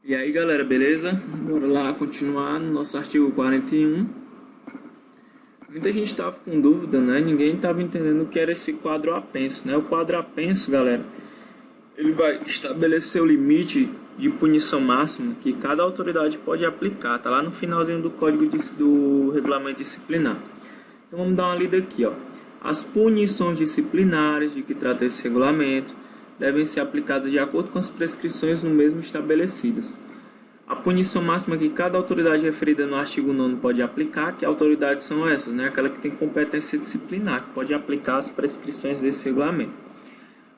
E aí galera, beleza? Bora lá continuar no nosso artigo 41. Muita gente estava com dúvida, né? Ninguém estava entendendo o que era esse quadro apenso, né? O quadro apenso, galera, ele vai estabelecer o limite de punição máxima que cada autoridade pode aplicar. Tá lá no finalzinho do do regulamento disciplinar. Então vamos dar uma lida aqui, ó. As punições disciplinares de que trata esse regulamento devem ser aplicadas de acordo com as prescrições no mesmo estabelecidas. A punição máxima que cada autoridade referida no artigo 9º pode aplicar, que autoridades são essas, né? Aquela que tem competência disciplinar, que pode aplicar as prescrições desse regulamento.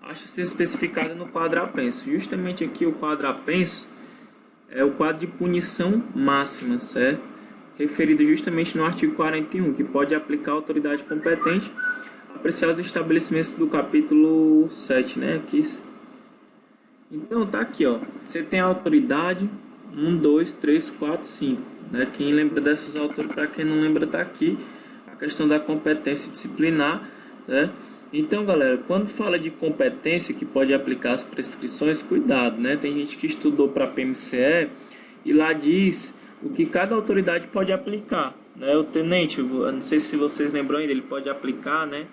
Acha-se especificada no quadro apenso. Justamente aqui o quadro apenso é o quadro de punição máxima, certo? Referido justamente no artigo 41, que pode aplicar a autoridade competente apreciar os estabelecimentos do capítulo 7, né? Aqui. Então tá aqui, ó. Você tem a autoridade 1, 2, 3, 4, 5. Né? Quem lembra dessas autoridades, para quem não lembra, tá aqui a questão da competência disciplinar, né? Então, galera, quando fala de competência que pode aplicar as prescrições, cuidado, né? Tem gente que estudou para PMCE e lá diz o que cada autoridade pode aplicar, né? O tenente, eu não sei se vocês lembram ainda, ele pode aplicar, né?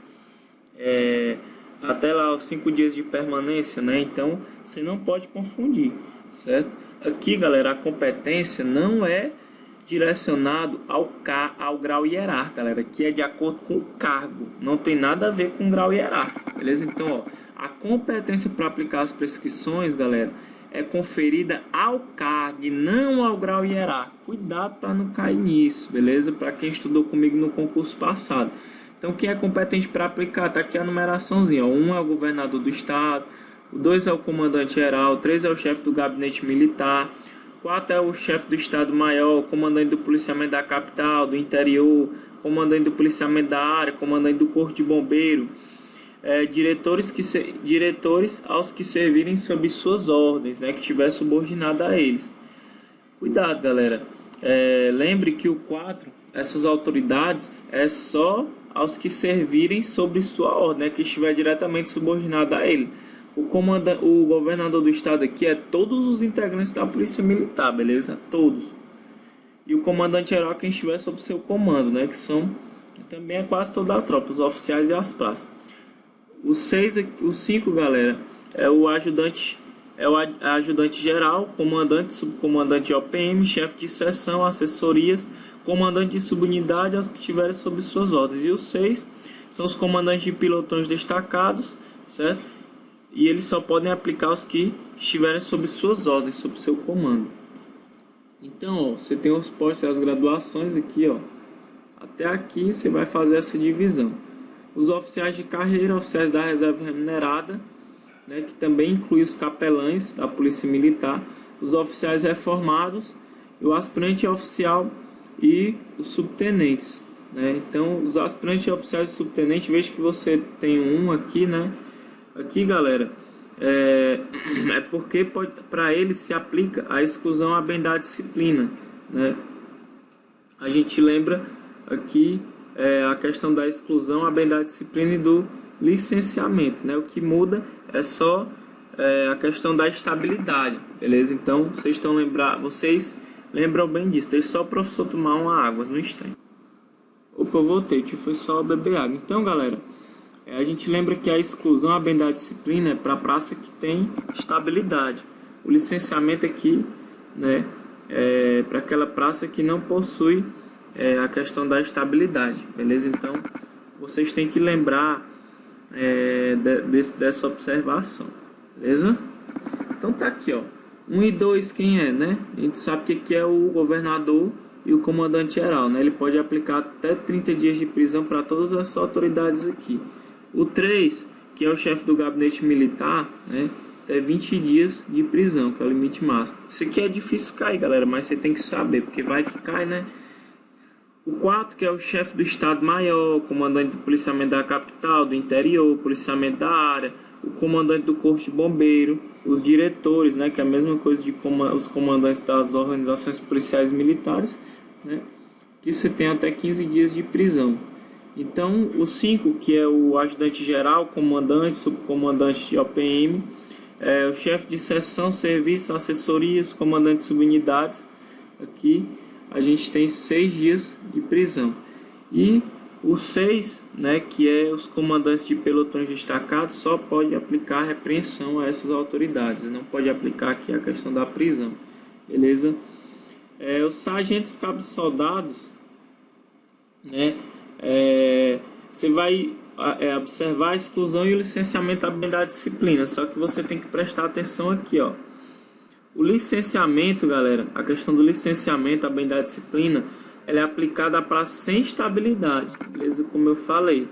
Até lá os 5 dias de permanência, né? Então você não pode confundir, certo? Aqui, galera, a competência não é direcionado ao grau hierárquico, galera, que é de acordo com o cargo, não tem nada a ver com o grau hierárquico, beleza? Então, ó, a competência para aplicar as prescrições, galera, é conferida ao cargo e não ao grau hierárquico. Cuidado para não cair nisso, beleza? Para quem estudou comigo no concurso passado. Então, quem é competente para aplicar? Está aqui a numeraçãozinha. 1 é o governador do estado, o 2 é o comandante geral, o 3 é o chefe do gabinete militar, 4 é o chefe do estado-maior, o comandante do policiamento da capital, do interior, comandante do policiamento da área, comandante do corpo de bombeiro, diretores aos que servirem sob suas ordens, né, que estiver subordinado a eles. Cuidado, galera. Lembre que o 4, essas autoridades, é só aos que servirem sobre sua ordem, né, que estiver diretamente subordinado a ele. O governador do estado aqui é todos os integrantes da polícia militar, beleza? Todos. E o comandante geral quem estiver sob seu comando, né, que são também é quase toda a tropa, os oficiais e as praças. O 5, galera, é o ajudante geral, comandante, subcomandante de OPM, chefe de seção, assessorias, comandante de subunidade aos que estiverem sob suas ordens. E os 6 são os comandantes de pilotões destacados, certo? E eles só podem aplicar os que estiverem sob suas ordens, sob seu comando. Então, ó, você tem os postos e as graduações aqui, ó. Até aqui você vai fazer essa divisão. Os oficiais de carreira, oficiais da reserva remunerada, né, que também inclui os capelães da polícia militar, os oficiais reformados, o aspirante oficial e os subtenentes, né? Então, os aspirantes oficiais e subtenentes, veja que você tem um aqui, né? Aqui, galera, é porque para ele se aplica a exclusão à bem da disciplina, né? A gente lembra aqui a questão da exclusão à bem da disciplina e do licenciamento, né? O que muda é só a questão da estabilidade, beleza? Então, vocês lembram bem disso. Deixa só o professor tomar uma água no instante. Opa, eu voltei, foi só beber água. Então, galera, a gente lembra que a exclusão à bem da disciplina é para a praça que tem estabilidade. O licenciamento aqui, né, é para aquela praça que não possui a questão da estabilidade, beleza? Então, vocês têm que lembrar dessa observação, beleza? Então tá aqui, ó. 1 e 2 quem é, né? A gente sabe que é o governador e o comandante geral, né? Ele pode aplicar até 30 dias de prisão para todas essas autoridades aqui. O 3, que é o chefe do gabinete militar, né, até 20 dias de prisão, que é o limite máximo. Isso aqui é difícil cair, galera, mas você tem que saber, porque vai que cai, né? O 4, que é o chefe do estado-maior, comandante do policiamento da capital, do interior, policiamento da área, o comandante do corpo de bombeiro, os diretores, né, que é a mesma coisa de os comandantes das organizações policiais militares, né, que você tem até 15 dias de prisão. Então, o 5, que é o ajudante geral, comandante, subcomandante de OPM, o chefe de seção, serviço, assessorias, comandante de subunidades. Aqui a gente tem 6 dias de prisão. E o 6, né, que é os comandantes de pelotões destacados, só pode aplicar repreensão a essas autoridades. Não pode aplicar aqui a questão da prisão. Beleza? Os sargentos, cabos soldados, né, você vai observar a exclusão e o licenciamento também da disciplina. Só que você tem que prestar atenção aqui, ó. O licenciamento, galera, a questão do licenciamento também da disciplina, ela é aplicada para sem estabilidade, beleza? Como eu falei.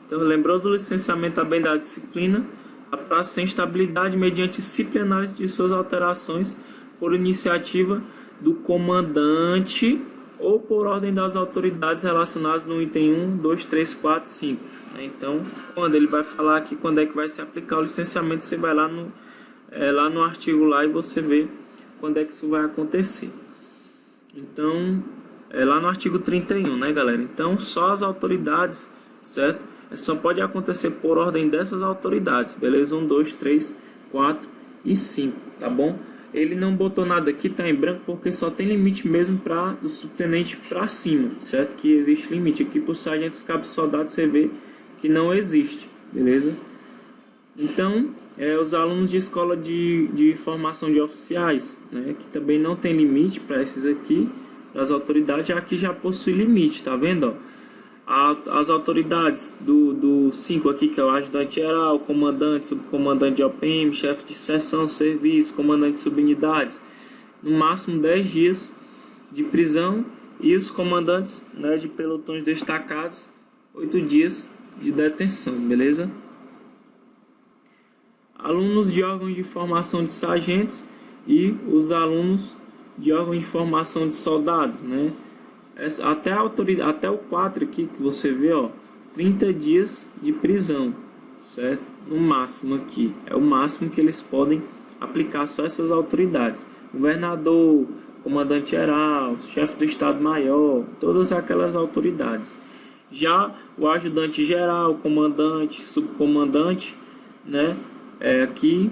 Então, lembrou do licenciamento também da disciplina, a prazo sem estabilidade mediante disciplinares de suas alterações por iniciativa do comandante ou por ordem das autoridades relacionadas no item 1, 2, 3, 4, 5. Então, quando ele vai falar aqui quando é que vai se aplicar o licenciamento, você vai lá no artigo lá e você vê quando é que isso vai acontecer. Então, lá no artigo 31, né, galera? Então, só as autoridades, certo? Só pode acontecer por ordem dessas autoridades, beleza? 1, 2, 3, 4 e 5, tá bom? Ele não botou nada aqui, tá em branco, porque só tem limite mesmo para do subtenente para cima, certo? Que existe limite. Aqui para os sargentos, cabos, soldados, você vê que não existe, beleza? Então, os alunos de escola de formação de oficiais, né? Que também não tem limite para esses aqui, para as autoridades, aqui já possui limite, tá vendo, ó? As autoridades do 5 aqui, que é o ajudante geral, comandante, subcomandante de OPM, chefe de seção, serviço, comandante de subunidades, no máximo 10 dias de prisão, e os comandantes, né, de pelotões destacados, 8 dias de detenção, beleza? Alunos de órgãos de formação de sargentos e os alunos de órgãos de formação de soldados, né? Até o 4 aqui que você vê, ó, 30 dias de prisão, certo? No máximo aqui, é o máximo que eles podem aplicar só essas autoridades. Governador, comandante geral, chefe do Estado-Maior, todas aquelas autoridades. Já o ajudante geral, comandante, subcomandante, né? Aqui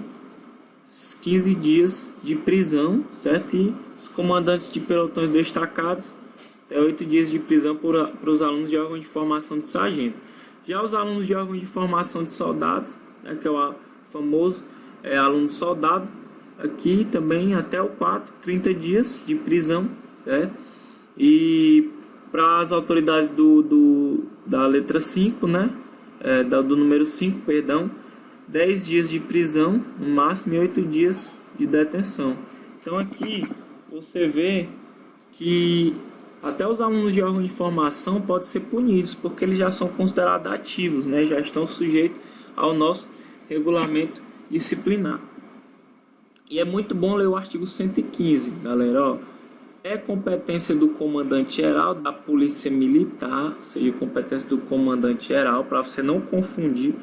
15 dias de prisão, certo? E os comandantes de pelotões destacados, 8 dias de prisão para os alunos de órgão de formação de sargento. Já os alunos de órgão de formação de soldados, né, que é o famoso aluno soldado, aqui também até o 4, 30 dias de prisão, certo? E para as autoridades da letra 5, né, do número 5, perdão, 10 dias de prisão, no máximo, e 8 dias de detenção. Então aqui você vê que até os alunos de órgão de formação podem ser punidos, porque eles já são considerados ativos, né? Já estão sujeitos ao nosso regulamento disciplinar. E é muito bom ler o artigo 115, galera. Ó, é competência do comandante geral da Polícia Militar, ou seja, competência do comandante geral, para você não confundir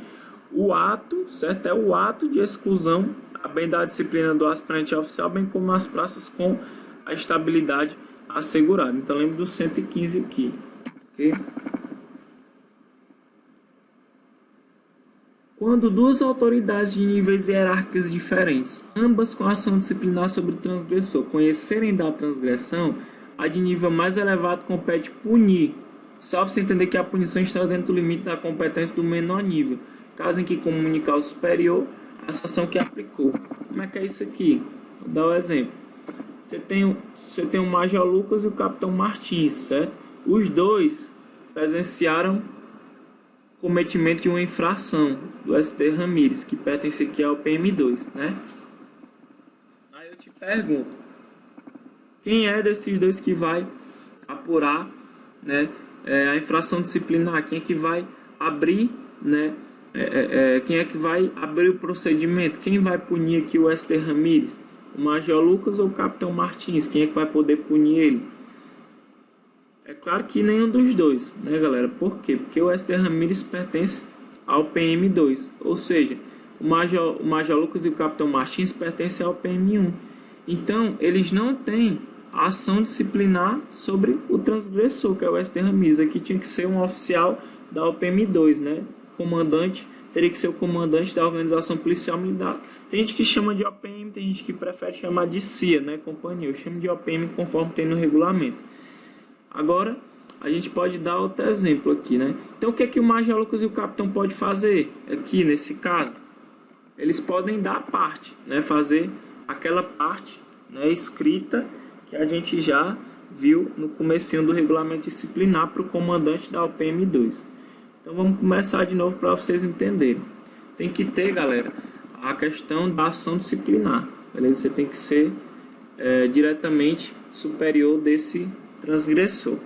o ato, certo? É o ato de exclusão, a bem da disciplina do aspirante oficial, bem como as praças com a estabilidade assegurado. Então lembre do 115 aqui, ok? Quando duas autoridades de níveis hierárquicos diferentes, ambas com ação disciplinar sobre o transgressor, conhecerem da transgressão, a de nível mais elevado compete punir, salvo se entender que a punição está dentro do limite da competência do menor nível, caso em que comunicar ao superior a sanção que aplicou. Como é que é isso aqui? Vou dar um exemplo. Você tem o Major Lucas e o Capitão Martins, certo? Os dois presenciaram cometimento de uma infração do SD Ramírez, que pertence aqui ao PM2, né? Aí eu te pergunto, quem é desses dois que vai apurar, né, a infração disciplinar? Quem é que vai abrir, né? Quem é que vai abrir o procedimento? Quem vai punir aqui o SD Ramírez? O Major Lucas ou o Capitão Martins? Quem é que vai poder punir ele? É claro que nenhum dos dois, né, galera? Por quê? Porque o SD Ramírez pertence ao PM2. Ou seja, o Major Lucas e o Capitão Martins pertencem ao PM1. Então, eles não têm ação disciplinar sobre o transgressor, que é o SD Ramírez. Aqui tinha que ser um oficial da OPM2, né? Comandante teria que ser o comandante da organização policial militar. Tem gente que chama de OPM, tem gente que prefere chamar de CIA, né, companhia. Eu chamo de OPM conforme tem no regulamento. Agora, a gente pode dar outro exemplo aqui, né? Então, o que é que o Major Lucas e o capitão podem fazer aqui, nesse caso? Eles podem dar a parte, né? Fazer aquela parte, né, escrita que a gente já viu no comecinho do regulamento disciplinar para o comandante da UPM 2. Então vamos começar de novo para vocês entenderem. Tem que ter, galera, a questão da ação disciplinar, beleza? Você tem que ser diretamente superior desse transgressor.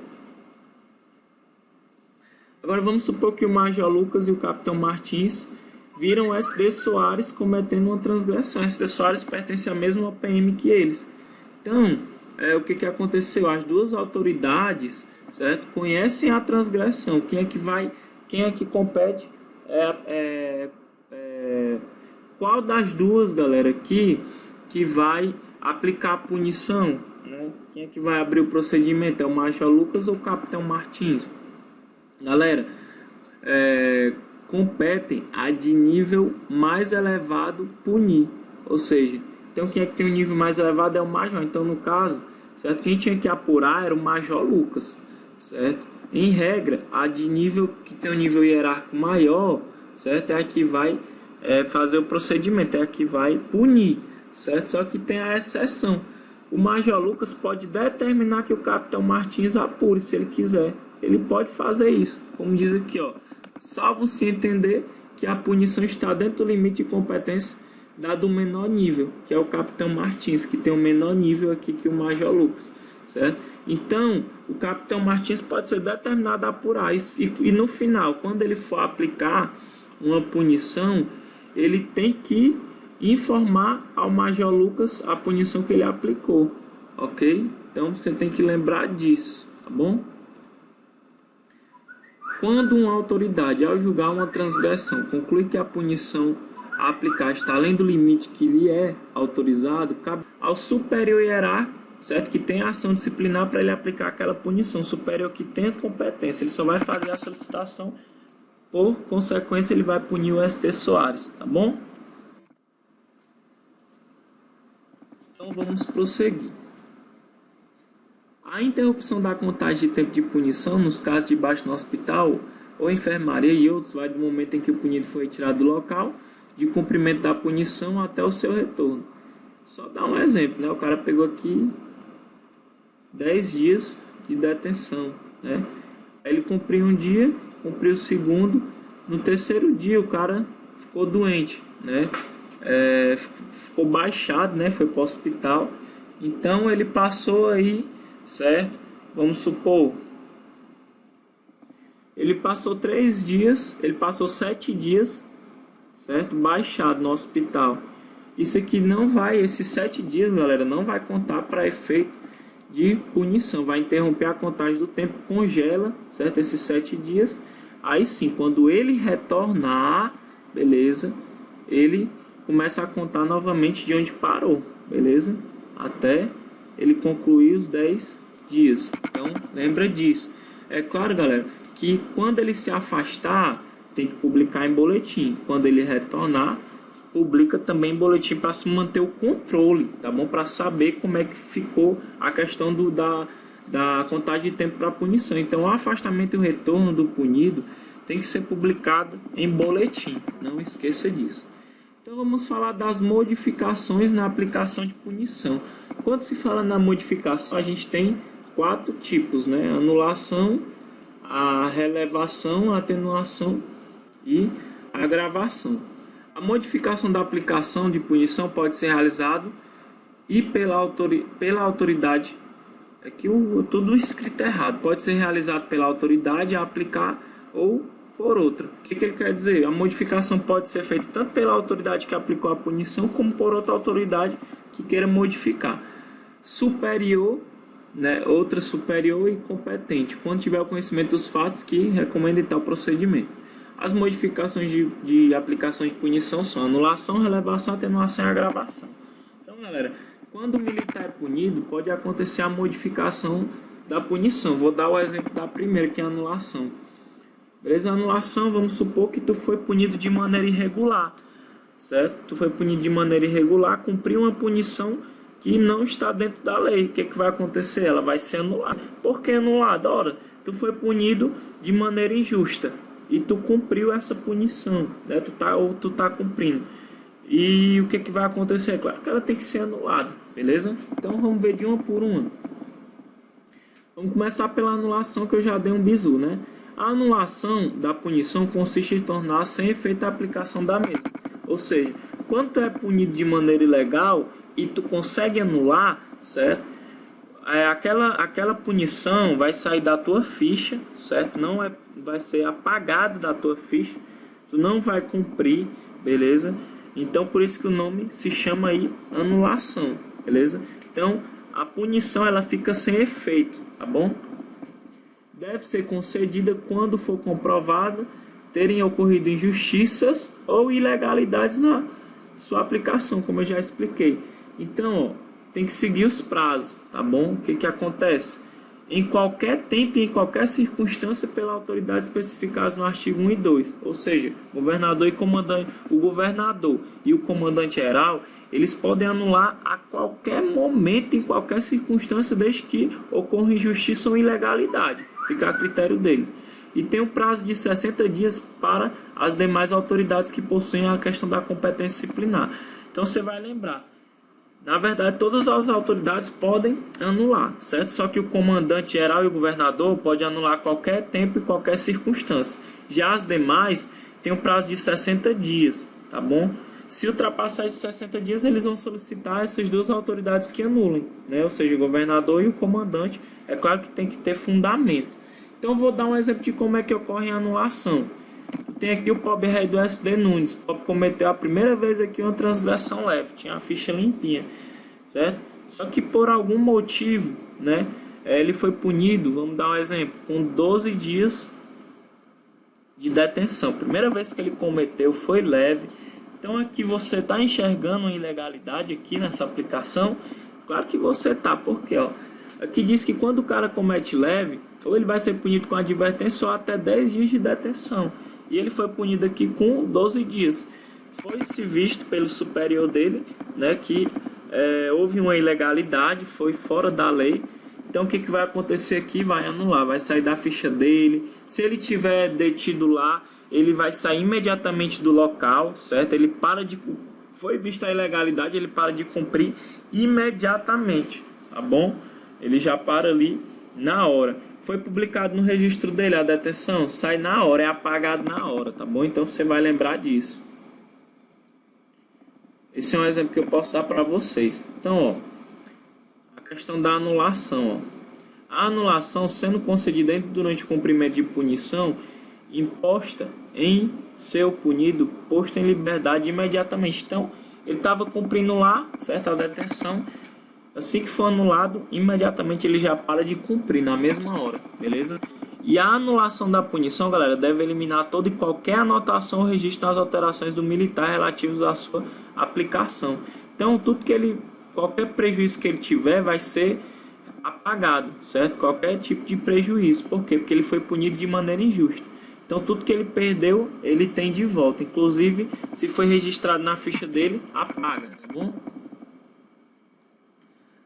Agora vamos supor que o Major Lucas e o Capitão Martins viram o SD Soares cometendo uma transgressão. O SD Soares pertence à mesma OPM que eles. Então, o que aconteceu? As duas autoridades, certo, conhecem a transgressão. Quem é que compete? Qual das duas, galera, que vai aplicar a punição? Né? Quem é que vai abrir o procedimento? É o Major Lucas ou o Capitão Martins? Galera, competem a de nível mais elevado punir. Ou seja, então quem é que tem um nível mais elevado é o Major. Então, no caso, certo, quem tinha que apurar era o Major Lucas, certo? Em regra, a de nível que tem um nível hierárquico maior, certo, é a que vai fazer o procedimento, é a que vai punir, certo? Só que tem a exceção. O Major Lucas pode determinar que o Capitão Martins apure, se ele quiser. Ele pode fazer isso, como diz aqui, ó, salvo se entender que a punição está dentro do limite de competência dado o menor nível, que é o Capitão Martins, que tem o menor nível aqui que o Major Lucas, certo? Então, o Capitão Martins pode ser determinado a apurar, e no final, quando ele for aplicar uma punição, ele tem que informar ao Major Lucas a punição que ele aplicou, ok? Então, você tem que lembrar disso, tá bom? Quando uma autoridade, ao julgar uma transgressão, conclui que a punição a aplicar está além do limite que lhe é autorizado, cabe ao superior hierárquico, certo, que tem a ação disciplinar para ele aplicar aquela punição. Superior que tem a competência, ele só vai fazer a solicitação, por consequência ele vai punir o SD Soares, tá bom? Então vamos prosseguir. A interrupção da contagem de tempo de punição, nos casos de baixa no hospital ou enfermaria e outros, vai do momento em que o punido foi retirado do local de cumprimento da punição até o seu retorno. Só dar um exemplo, né? O cara pegou aqui 10 dias de detenção, né? Aí ele cumpriu um dia, cumpriu o segundo, no terceiro dia o cara ficou doente, né? Ficou baixado, né? Foi para o hospital. Então ele passou aí, certo? Vamos supor, ele passou 3 dias, ele passou 7 dias, certo? Baixado no hospital. Isso aqui não vai, esses 7 dias, galera, não vai contar para efeito de punição. Vai interromper a contagem do tempo, congela, certo? Esses 7 dias. Aí sim, quando ele retornar, beleza? Ele começa a contar novamente de onde parou, beleza? Até ele concluir os 10 dias. Então, lembra disso. É claro, galera, que quando ele se afastar, tem que publicar em boletim. Quando ele retornar, publica também em boletim para se manter o controle, tá bom? Para saber como é que ficou a questão da contagem de tempo para punição. Então, o afastamento e o retorno do punido tem que ser publicado em boletim. Não esqueça disso. Então, vamos falar das modificações na aplicação de punição. Quando se fala na modificação, a gente tem 4 tipos, né? Anulação, a relevação, a atenuação e a agravação. A modificação da aplicação de punição pode ser realizada e pela autoridade, aqui tudo escrito errado, pode ser realizado pela autoridade a aplicar ou por outra. O que ele quer dizer? A modificação pode ser feita tanto pela autoridade que aplicou a punição, como por outra autoridade que queira modificar. Superior, né, outra superior e competente, quando tiver o conhecimento dos fatos que recomendem tal procedimento. As modificações de aplicação de punição são anulação, relevação, atenuação e agravação. Então, galera, quando o militar é punido, pode acontecer a modificação da punição. Vou dar o exemplo da primeira, que é a anulação. Beleza? Anulação, vamos supor que tu foi punido de maneira irregular, certo? Tu foi punido de maneira irregular, cumpriu uma punição que não está dentro da lei. O que vai acontecer? Ela vai ser anulada. Por que anulada? Ora, tu foi punido de maneira injusta e tu cumpriu essa punição, né? Tu tá cumprindo. E o que vai acontecer? Claro que ela tem que ser anulada, beleza? Então vamos ver de uma por uma. Vamos começar pela anulação, que eu já dei um bizu, né? A anulação da punição consiste em tornar sem efeito a aplicação da mesma. Ou seja, quando tu é punido de maneira ilegal e tu consegue anular, certo? Aquela punição vai sair da tua ficha, certo? Vai ser apagada da tua ficha. Tu não vai cumprir, beleza? Então por isso que o nome se chama aí anulação, beleza? Então a punição ela fica sem efeito, tá bom? Deve ser concedida quando for comprovado terem ocorrido injustiças ou ilegalidades na sua aplicação, como eu já expliquei. Então, ó, tem que seguir os prazos, tá bom? O que acontece? Em qualquer tempo e em qualquer circunstância pela autoridade especificada no artigo 1 e 2. Ou seja, governador e comandante, o governador e o comandante geral, eles podem anular a qualquer momento, em qualquer circunstância, desde que ocorra injustiça ou ilegalidade. Fica a critério dele. E tem um prazo de 60 dias para as demais autoridades que possuem a questão da competência disciplinar. Então você vai lembrar, na verdade todas as autoridades podem anular, certo? Só que o comandante geral e o governador podem anular a qualquer tempo e qualquer circunstância. Já as demais têm um prazo de 60 dias, tá bom? Se ultrapassar esses 60 dias, eles vão solicitar essas duas autoridades que anulem, né? Ou seja, o governador e o comandante. É claro que tem que ter fundamento. Então, eu vou dar um exemplo de como é que ocorre a anulação. Tem aqui o pobre rei do SD Nunes. O pobre cometeu a primeira vez aqui uma transgressão leve. Tinha a ficha limpinha, certo? Só que por algum motivo, né? Ele foi punido, vamos dar um exemplo, com 12 dias de detenção. Primeira vez que ele cometeu foi leve. Então aqui você está enxergando uma ilegalidade aqui nessa aplicação? Claro que você está, porque ó, aqui diz que quando o cara comete leve, ou ele vai ser punido com advertência ou até 10 dias de detenção. E ele foi punido aqui com 12 dias. Foi-se visto pelo superior dele, né, que houve uma ilegalidade, foi fora da lei. Então o que vai acontecer aqui? Vai anular, vai sair da ficha dele. Se ele tiver detido lá, ele vai sair imediatamente do local, certo? Ele para de... Foi vista a ilegalidade, ele para de cumprir imediatamente, tá bom? Ele já para ali na hora. Foi publicado no registro dele a detenção, sai na hora, é apagado na hora, tá bom? Então você vai lembrar disso. Esse é um exemplo que eu posso dar para vocês. Então, ó, a questão da anulação, ó. A anulação sendo concedida durante o cumprimento de punição imposta em seu punido, posto em liberdade imediatamente. Então, ele estava cumprindo lá, certo? A detenção. Assim que for anulado, imediatamente ele já para de cumprir na mesma hora, beleza? E a anulação da punição, galera, deve eliminar toda e qualquer anotação ou registro nas alterações do militar relativos à sua aplicação. Então, tudo que ele, qualquer prejuízo que ele tiver vai ser apagado, certo? Qualquer tipo de prejuízo. Por quê? Porque ele foi punido de maneira injusta. Então, tudo que ele perdeu, ele tem de volta. Inclusive, se foi registrado na ficha dele, apaga, tá bom?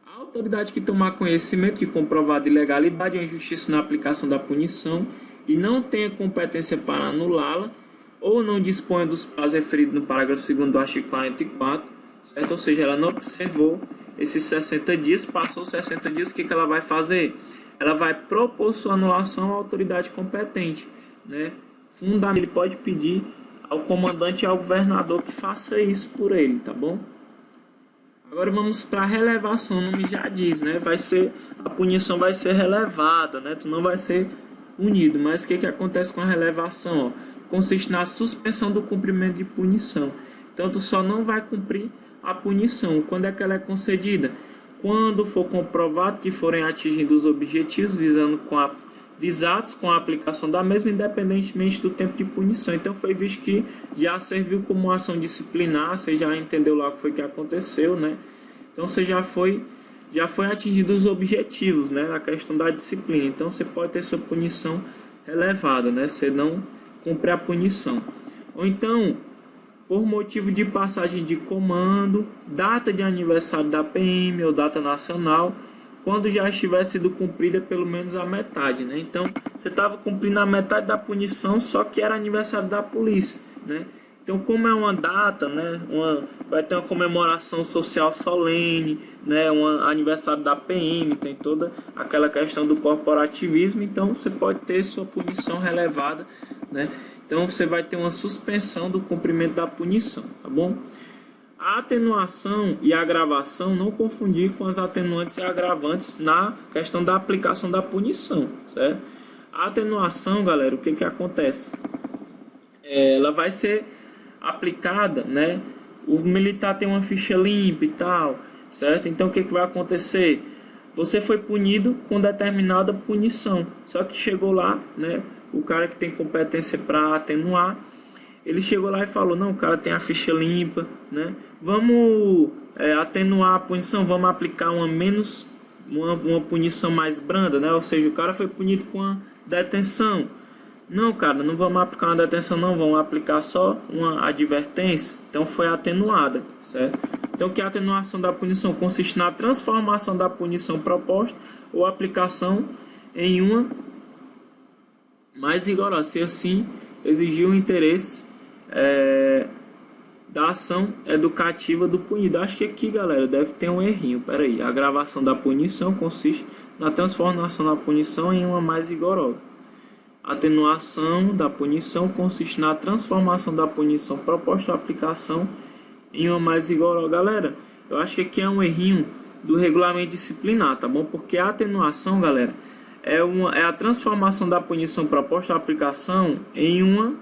A autoridade que tomar conhecimento de comprovada ilegalidade ou injustiça na aplicação da punição e não tenha competência para anulá-la ou não disponha dos prazos referidos no parágrafo 2º do artigo 44, certo? Ou seja, ela não observou esses 60 dias, passou 60 dias, o que ela vai fazer? Ela vai propor sua anulação à autoridade competente, né? Fundamentalmente, ele pode pedir ao comandante e ao governador que faça isso por ele, tá bom? Agora vamos para a relevação, o nome já diz, né? A punição vai ser relevada, né? Tu não vai ser punido, mas o que acontece com a relevação? Ó? Consiste na suspensão do cumprimento de punição. Então tu só não vai cumprir a punição. Quando é que ela é concedida? Quando for comprovado que forem atingidos os objetivos visados com a aplicação da mesma, independentemente do tempo de punição. Então foi visto que já serviu como ação disciplinar, você já entendeu lá o que foi que aconteceu, né? Então você já foi atingido os objetivos, né? A questão da disciplina. Então você pode ter sua punição relevada, né? Você não cumpre a punição. Ou então, por motivo de passagem de comando, data de aniversário da PM ou data nacional, quando já estiver sido cumprida pelo menos a metade, né? Então, você estava cumprindo a metade da punição, só que era aniversário da polícia, né? Então, como é uma data, né? Vai ter uma comemoração social solene, né? Um aniversário da PM, tem toda aquela questão do corporativismo, então você pode ter sua punição relevada, né? Então, você vai ter uma suspensão do cumprimento da punição, tá bom? A atenuação e a agravação, não confundir com as atenuantes e agravantes na questão da aplicação da punição, certo? A atenuação, galera, o que acontece? Ela vai ser aplicada, né? O militar tem uma ficha limpa e tal, certo? Então, o que vai acontecer? Você foi punido com determinada punição, só que chegou lá, né? O cara que tem competência para atenuar, ele chegou lá e falou, não, o cara tem a ficha limpa, né? Vamos atenuar a punição, vamos aplicar uma punição mais branda, né? Ou seja, o cara foi punido com a detenção. Não, cara, não vamos aplicar uma detenção, não, vamos aplicar só uma advertência. Então foi atenuada, certo? Então, que a atenuação da punição consiste na transformação da punição proposta ou aplicação em uma mais rigorosa, se assim exigir o interesse da ação educativa do punido. Acho que aqui, galera, deve ter um errinho. Pera aí. A agravação da punição consiste na transformação da punição em uma mais rigorosa. A atenuação da punição consiste na transformação da punição proposta à aplicação em uma mais rigorosa. Galera, eu acho que aqui é um errinho do regulamento disciplinar, tá bom? Porque a atenuação, galera, é a transformação da punição proposta à aplicação em uma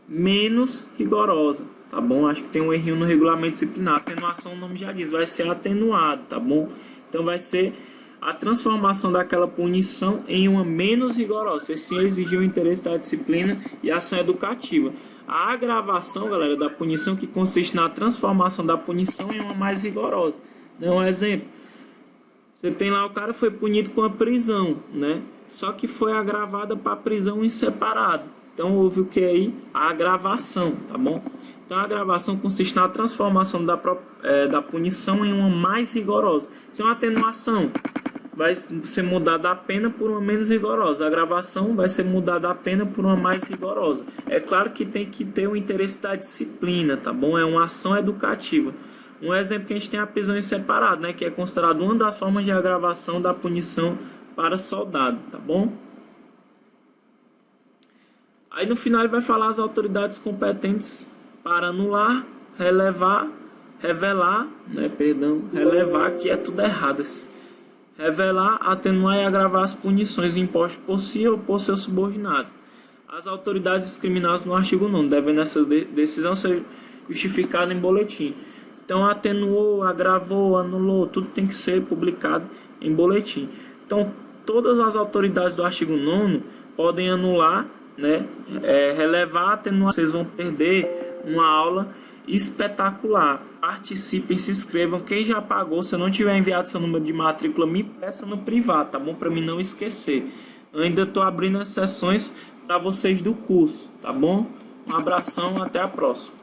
menos rigorosa, tá bom? Acho que tem um errinho no regulamento disciplinar. Atenuação, o nome já diz, vai ser atenuado, tá bom? Então vai ser a transformação daquela punição em uma menos rigorosa, assim exigir o interesse da disciplina e a ação educativa. A agravação, galera, da punição, que consiste na transformação da punição em uma mais rigorosa. Um exemplo, você tem lá, o cara foi punido com a prisão, né? Só que foi agravada para prisão em separado. Então houve o que aí? A agravação, tá bom? Então a agravação consiste na transformação da punição em uma mais rigorosa. Então a atenuação vai ser mudada a pena por uma menos rigorosa. A agravação vai ser mudada a pena por uma mais rigorosa. É claro que tem que ter o interesse da disciplina, tá bom? É uma ação educativa. Um exemplo que a gente tem é a prisão em separado, né? Que é considerado uma das formas de agravação da punição para soldado, tá bom? Aí no final ele vai falar as autoridades competentes para anular, relevar, que é tudo errado assim. Revelar, atenuar e agravar as punições impostas por si ou por seus subordinados. As autoridades discriminadas no artigo 9 devem nessa decisão ser justificada em boletim. Então atenuou, agravou, anulou, tudo tem que ser publicado em boletim. Então todas as autoridades do artigo 9 podem anular, né, relevar, atenuar. Vocês vão perder uma aula espetacular. Participem, se inscrevam. Quem já pagou, se eu não tiver enviado seu número de matrícula, me peça no privado, tá bom? Para mim não esquecer. Eu ainda estou abrindo as sessões para vocês do curso, tá bom? Um abração, até a próxima.